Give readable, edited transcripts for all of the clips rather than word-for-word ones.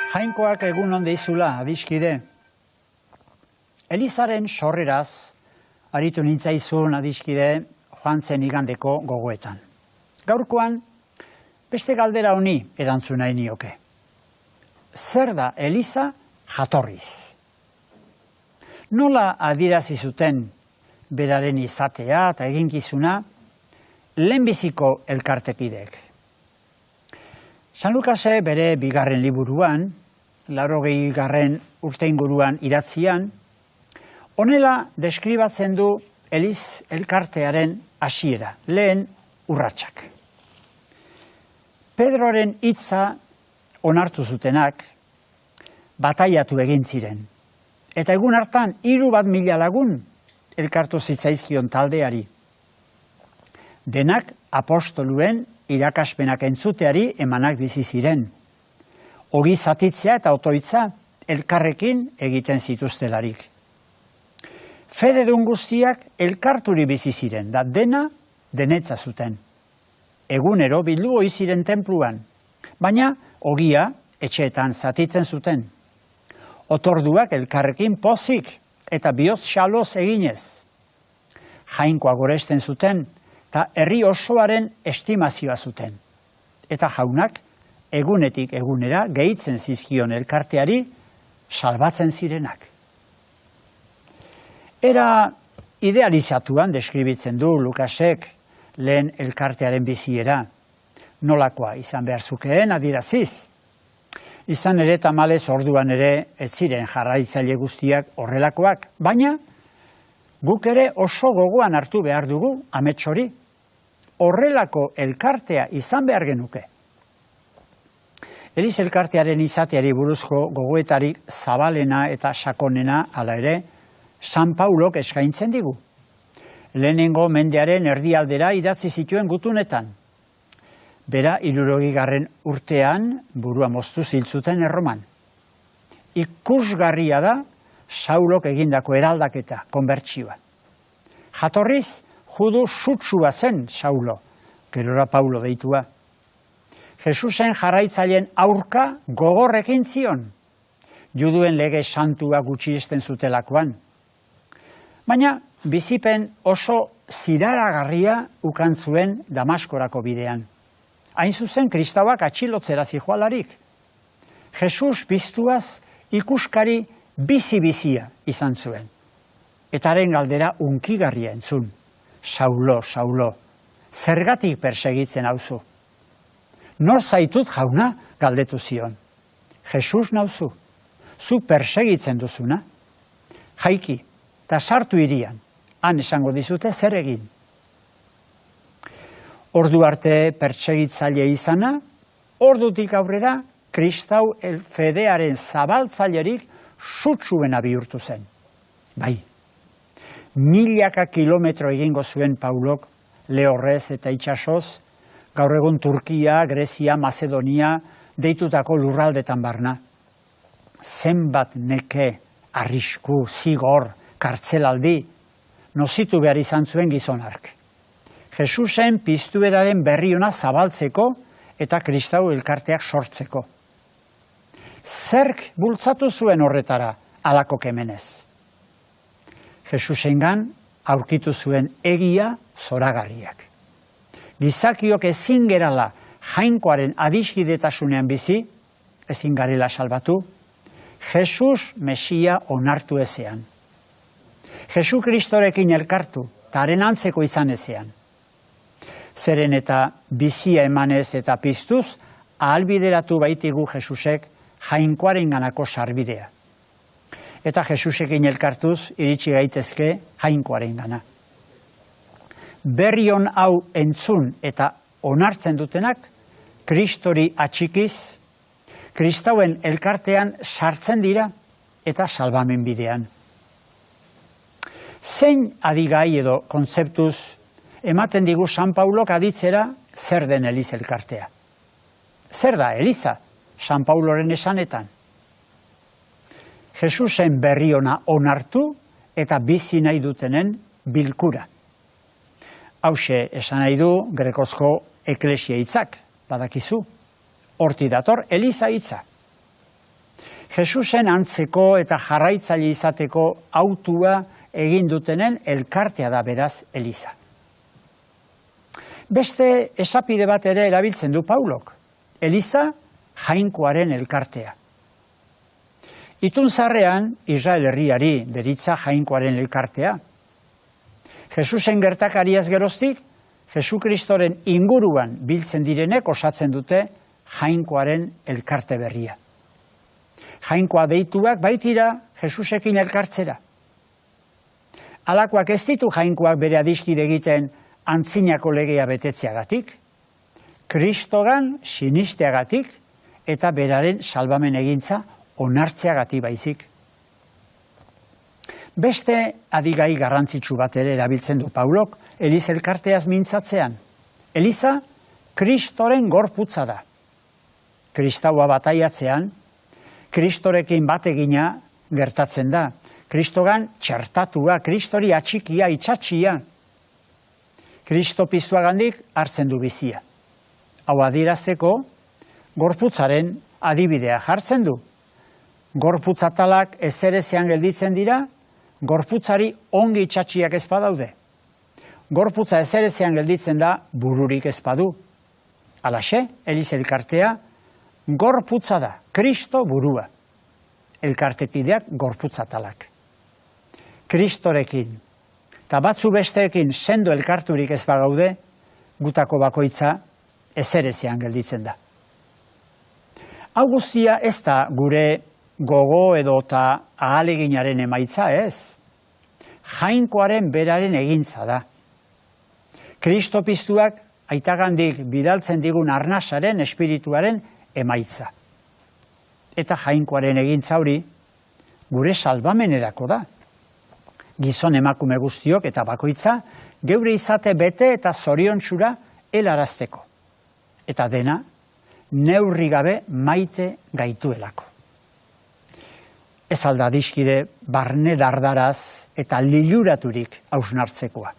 Jainkoak egun on deizula, adiskide. Elizaren sorreraz, aritu nintzaizun adiskide joan zen igandeko gogoetan. Gaurkoan, beste galdera honi erantzun nahi nioke. Zer da Eliza jatorriz? Nola adierazi zuten beraren izatea eta eginkizuna lehenbiziko elkartekideek? San Lukase bere bigarren liburuan, 80. urte inguruan idatzian, honela deskribatzen du Eliz elkartearen hasiera, lehen urratsak. Pedroren hitza onartu zutenak, bataiatu egin ziren. Eta egun hartan 3.000 lagun elkartu zitzaizkion taldeari. Denak apostoluen irakaspenak entzuteari emanak bizi ziren. Ogi zatitzea eta otoitza elkarrekin egiten zituztelarik. Fededun guztiak elkarturi bizi ziren, da dena denetza zuten. Egunero bildu ohi ziren tenpluan, baina ogia etxeetan zatitzen zuten. Otorduak elkarrekin pozik eta bihotz xaloz eginez. Jainkoa goresten zuten eta herri osoaren estimazioa zuten. Eta jaunak egunetik egunera gehitzen zizkion elkarteari salbatzen zirenak. Era idealizatuan deskribitzen du Lukasek lehen elkartearen biziera. Nolakoa izan behar zukeen adiraziz. Izan ere tamalez orduan ere ez ziren jarraitzaile guztiak horrelakoak, baina guk ere oso gogoan hartu behar dugu amets hori. Horrelako elkartea izan behar genuke. Eliz elkartearen izateari buruzko gogoetarik zabalena eta sakonena hala ere San Paulok eskaintzen digu. Lehenengo mendearen erdialdera idatzi zituen gutunetan. Bera 60. urtean burua moztu ziltzuten Erroman. Ikusgarria da Saulok egindako eraldaketa, konbertsioa. Jatorriz, judu sutsua zen Saulo, gerora Paulo deitua. Jesusen jarraitzaileen aurka gogorrekin zion, juduen lege santua gutxiesten zutelakoan. Baina bizipen oso ziraragarria ukan zuen Damaskorako bidean. Hain zuzen kristauak atxilotzera zijoalarik. Jesus piztuaz ikuskari bizi-bizia izan zuen. Eta haren galdera unkigarria entzun. Saulo, Saulo, zergatik persegitzen hauzu? Nor zaitut jauna galdetu zion. Jesus nauzu, zu persegitzen duzuna. Jaiki, eta sartu hirian, han esango dizute zer egin. Ordu arte pertsegitzaile izana, ordutik aurrera kristau fedearen zabaltzailerik sutsuena bihurtu zen. Bai, milaka kilometro egingo zuen Paulok, lehorrez eta itsasoz, gaur egun Turkia, Grezia, Mazedonia, deitutako lurraldetan barna. Zenbat neke, arrisku, zigor, kartzelaldi, nozitu behar izan zuen gizonark. Jesusen piztueraren berri ona zabaltzeko eta kristau elkarteak sortzeko. Zerk bultzatu zuen horretara halako kemenez. Jesusengan aurkitu zuen egia zoragarriak. Gizakiok ezin gerala jainkoaren adiskidetasunean bizi, ezin garela salbatu, Jesus Mesia onartu ezean. Jesu Kristorekin elkartu, eta haren antzeko izan ezean. Zeren eta bizia emanez eta piztuz, ahalbideratu baitigu Jesusek jainkoaren ganako sarbidea. Eta Jesusekin elkartuz iritsi gaitezke jainkoaren gana. Berrion hau entzun eta onartzen dutenak, Kristori atxikiz, kristauen elkartean sartzen dira eta salbamen bidean. Zein adigai edo kontzeptuz ematen digu San Paulok aditzera zer den Eliz elkartea. Zer da Eliza San Pauloren esanetan? Jesusen berri ona onartu eta bizi nahi dutenen bilkura. Hauxe esan nahi du grekozko eklesia hitzak, badakizu. Horti dator Eliza hitza. Jesusen antzeko eta jarraitzaile izateko hautua egin dutenen elkartea da beraz Eliza. Beste esapide bat ere erabiltzen du Paulok. Eliza jainkoaren elkartea. Itun zaharrean Israel herriari deritza jainkoaren elkartea. Jesusen gertakariaz geroztik, Jesu Kristoren inguruan biltzen direnek osatzen dute jainkoaren elkarte berria. Jainkoa deituak baitira Jesusekin elkartzera. Halakoak ez ditu jainkoak bere adiskide egiten antzinako legea betetzeagatik, Kristogan sinisteagatik eta beraren salbamen egintza onartzeagatik baizik. Beste adigai garrantzitsu bat ere erabiltzen du Paulok, Eliza elkarteaz mintzatzean. Eliza Kristoren gorputza da. Kristaua bataiatzean, Kristorekin bategina gertatzen da. Kristogan txertatua, Kristori atxikia, itxatxia. Kristo piztuagandik hartzen du bizia. Hau adierazteko, gorputzaren adibidea jartzen du. Gorputzatalak ezerezean gelditzen dira, gorputzari ongi itxatxiak ez badaude. Gorputza ezerezean gelditzen da, bururik ez badu. Halaxe, Eliza elkartea, gorputza da, Kristo burua. Elkartekideak gorputzatalak. Kristorekin, eta batzu besteekin sendo elkarturik ez bagaude, gutako bakoitza ezerezean gelditzen da. Hau guztia ez da gure gogo edota ahaleginaren emaitza ez. Jainkoaren beraren egintza da. Kristo piztuak aitagandik bidaltzen digun arnasaren, espirituaren emaitza. Eta jainkoaren egintza hori gure salbamenerako da. Gizon emakume guztiok eta bakoitza geure izate bete eta zoriontsura helarazteko. Eta dena neurri gabe maite gaituelako. Ez alda adiskide barne dardaraz eta liluraturik hausnartzekoa.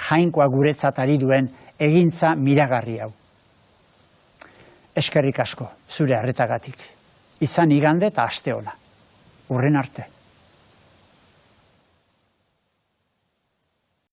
Jainkoa guretzat ari duen egintza miragarri hau. Eskerrik asko, zure arretagatik. Izan igande eta aste ona. Hurren arte.